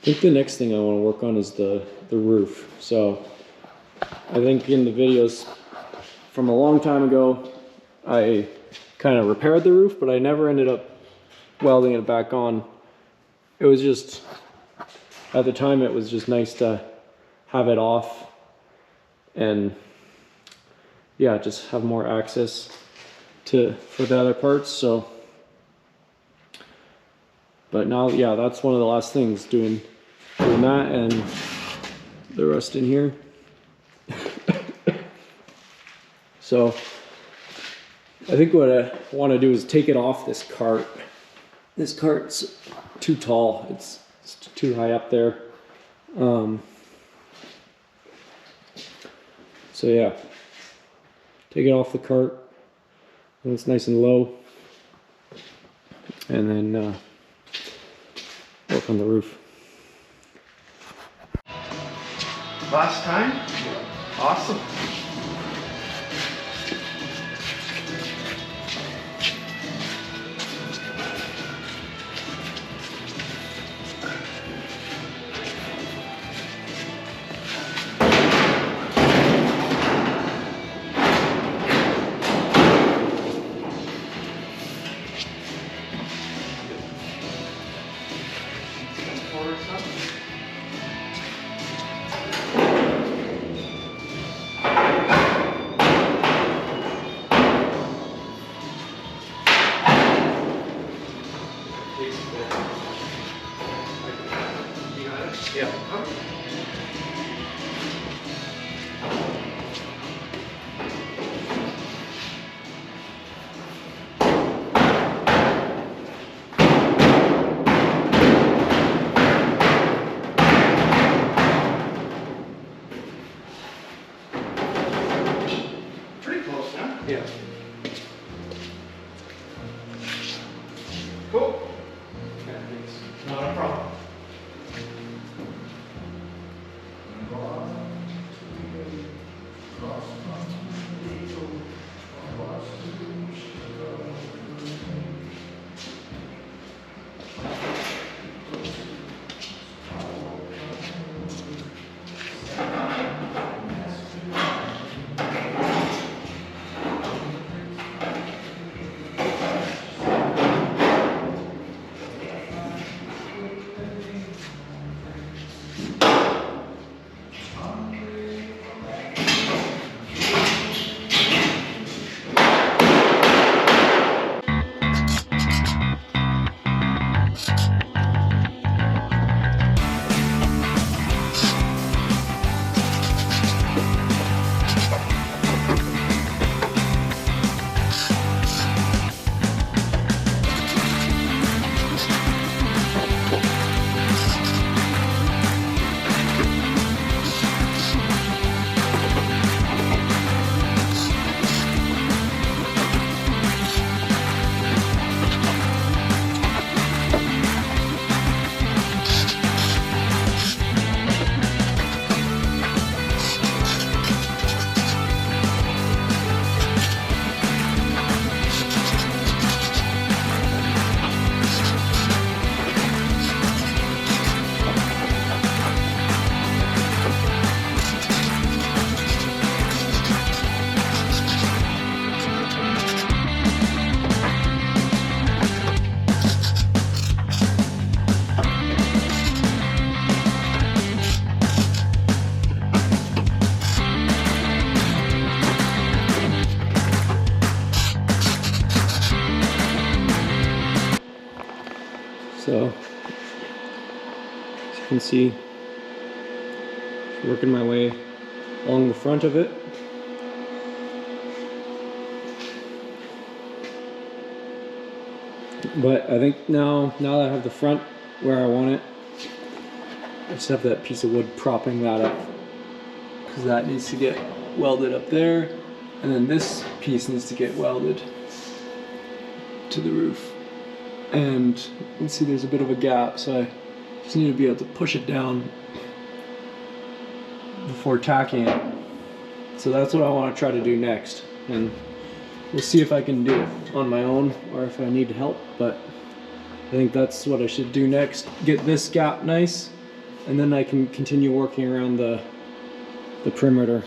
I think the next thing I want to work on is the roof. So I think in the videos from a long time ago, I kind of repaired the roof, but I never ended up welding it back on. It was just, at the time, it was just nice to have it off and yeah, just have more access for the other parts. So, but now, yeah, that's one of the last things, doing that and the rest in here. So I think what I want to do is take it off this cart. This cart's too tall. It's too high up there. So yeah, take it off the cart when it's nice and low, and then work on the roof. Last time? Awesome. Yeah. Pretty close now. Yeah. Cool. Yeah, thanks. Not a problem. So, as you can see, working my way along the front of it. But I think now that I have the front where I want it, I just have that piece of wood propping that up, because that needs to get welded up there, and then this piece needs to get welded to the roof. And you can see there's a bit of a gap, so I just need to be able to push it down before tacking it. So that's what I want to try to do next, and we'll see if I can do it on my own or if I need help, but I think that's what I should do next. Get this gap nice, and then I can continue working around the perimeter.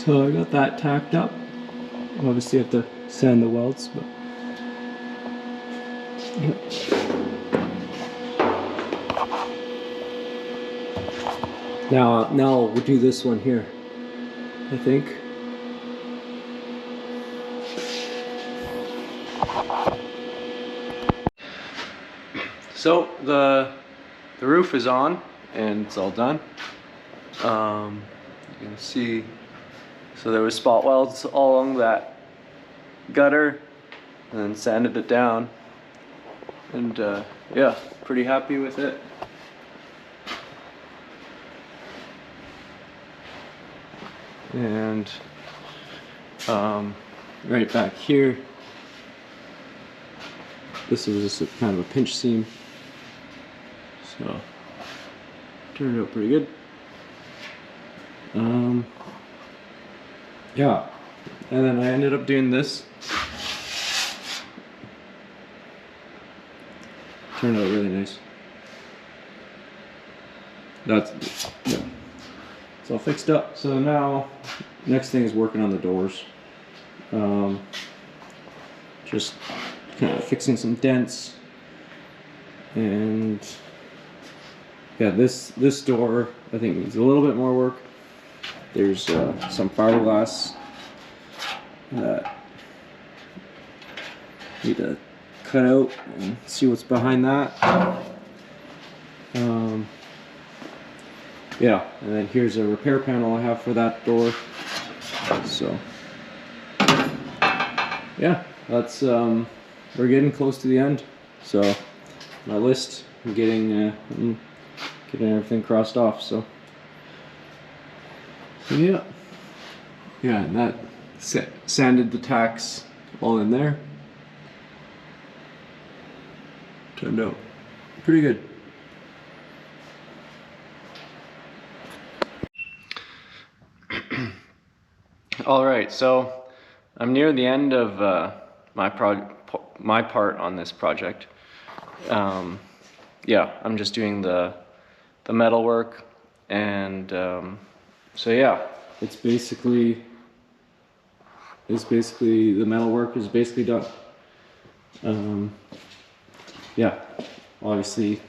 So I got that tacked up. Obviously I have to sand the welds, but yeah. Now we'll do this one here, I think. So the roof is on and it's all done. You can see, so there was spot welds all along that gutter, and then sanded it down, and yeah, pretty happy with it. And right back here, this was just a kind of a pinch seam, so turned out pretty good. Yeah, and then I ended up doing this. Turned out really nice. That's, yeah, it's all fixed up. So now next thing is working on the doors. Just kind of fixing some dents, and yeah, this door I think needs a little bit more work. There's some fiberglass that need to cut out and see what's behind that. Yeah, and then here's a repair panel I have for that door. So yeah, that's we're getting close to the end. So my list, I'm getting everything crossed off. So yeah, and that sanded the tacks all in there. Turned out pretty good. All right, so I'm near the end of my part on this project. Yeah, I'm just doing the metal work, and so yeah, it's basically the metal work is basically done. Yeah, obviously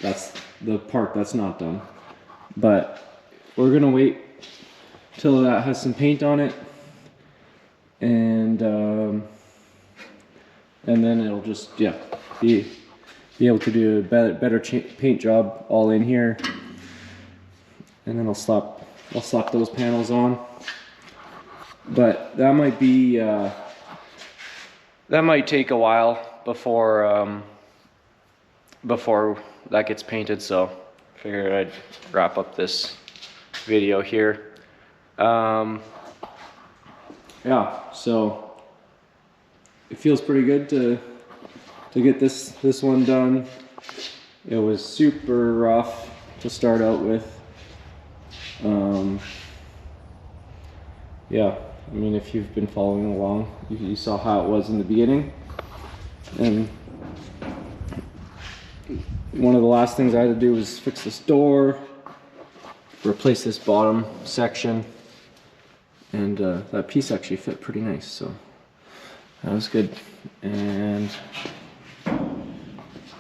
that's the part that's not done. but we're gonna wait till that has some paint on it, and then it'll just, yeah, be able to do a better paint job all in here, and then I'll slap those panels on. But that might be that might take a while before that gets painted, so figured I'd wrap up this video here. Yeah, so it feels pretty good to get this one done. It was super rough to start out with. Yeah, I mean, if you've been following along, you saw how it was in the beginning. And one of the last things I had to do was fix this door, replace this bottom section, and that piece actually fit pretty nice, so that was good. And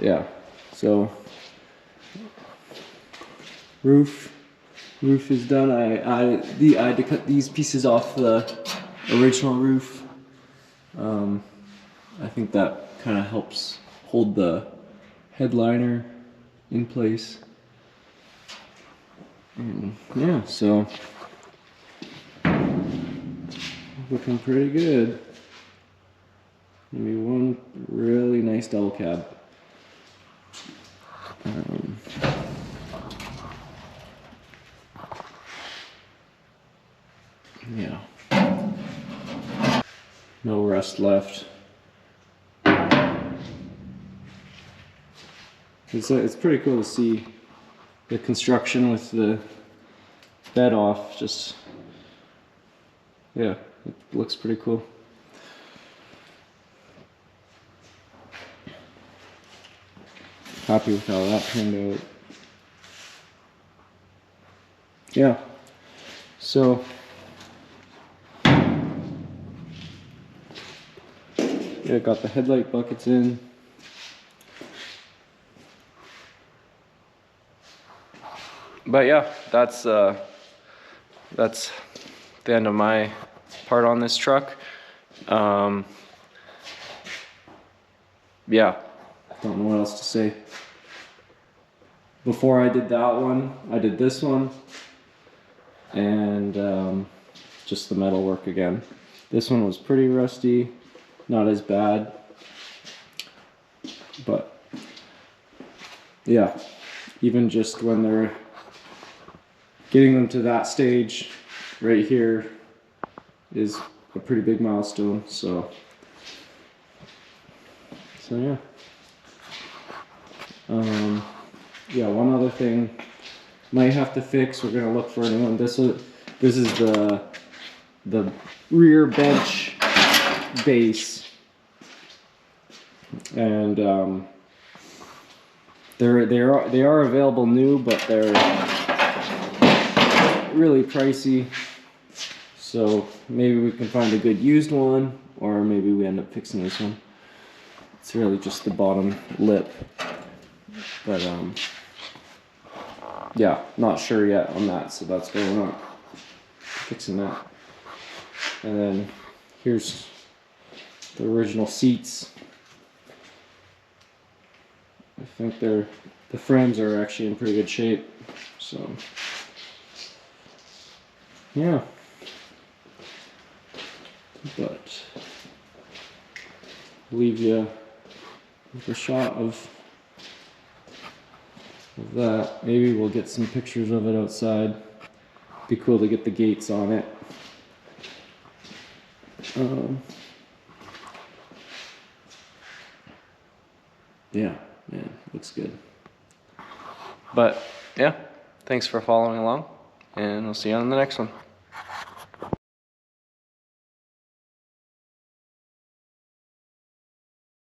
yeah, so roof is done. I had to cut these pieces off the original roof. I think that kind of helps hold the headliner in place. And yeah, so looking pretty good. Maybe one really nice double cab. Yeah. No rust left. It's pretty cool to see the construction with the bed off. Just, yeah, it looks pretty cool. Happy with how that turned out. Yeah. So yeah, got the headlight buckets in. But yeah, that's the end of my part on this truck. Yeah, I don't know what else to say. Before I did that one, I did this one, and just the metal work again. This one was pretty rusty, not as bad, but yeah, even just when they're getting them to that stage right here is a pretty big milestone. So yeah. Yeah, one other thing might have to fix. We're gonna look for a new one. This is the rear bench base, and they are available new, but they're really pricey. So maybe we can find a good used one, or maybe we end up fixing this one. It's really just the bottom lip, but yeah, not sure yet on that, so that's going on, fixing that. And then here's the original seats. I think the frames are actually in pretty good shape, so yeah. But leave you with a shot of that. Maybe we'll get some pictures of it outside. Be cool to get the gates on it. Yeah, man, looks good. But yeah, thanks for following along, and we'll see you on the next one.